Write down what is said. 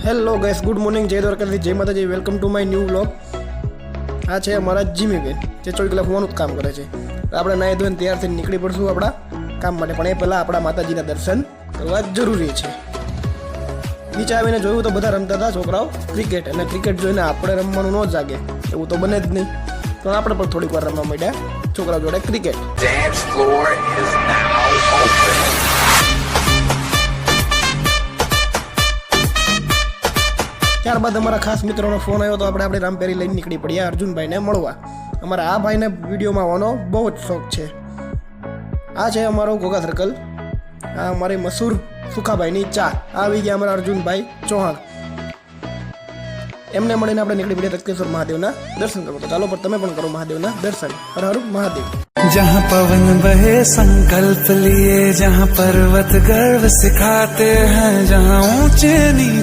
Hello guys, good morning, જય દ્વારકાધીશ, જય માતાજી, welcome to my new vlog. આ છે અમારા જીમીબેન, જે 24 કલાક હોવાનું જ કામ કરે છે. આપણે નાહી ધોઈને તૈયાર થઈને નીકળી પડશું આપણા કામ માટે, પણ એ પહેલાં આપણા માતાજીના દર્શન કરવા જરૂરી છે. નીચે આવીને જોયું તો બધા રમતા હતા છોકરાઓ ક્રિકેટ, અને ક્રિકેટ જોઈને આપણે રમવાનું ન જાગે એવું તો બને જ નહીં, તો આપણે પણ થોડીક વાર રમવા માંડ્યા છોકરાઓ જોડે ક્રિકેટ. ત્યારબાદ અમારા ખાસ મિત્રોનો ફોન આવ્યો તો આપણે રામપેરી લઈને નીકળી પડ્યા અર્જુનભાઈને મળવા. અમારા આ ભાઈને વિડીયોમાં આવવાનો બહુ જ શોખ છે. આ છે અમારો ઘોઘા સર્કલ, આ અમારી મશહૂર સુખાભાઈની ચા. આવી ગયા અમારા અર્જુનભાઈ ચૌહાણ, એમને મળીને આપણે નીકળી પડ્યા તખતેશ્વર મહાદેવના દર્શન કરવા. તો ચાલો પણ તમે પણ કરો મહાદેવના દર્શન. હર હર મહાદેવ. जहाँ पवन बहे संकल्प लिए, जहाँ पर्वत गर्व सिखाते हैं, जहाँ ऊंचे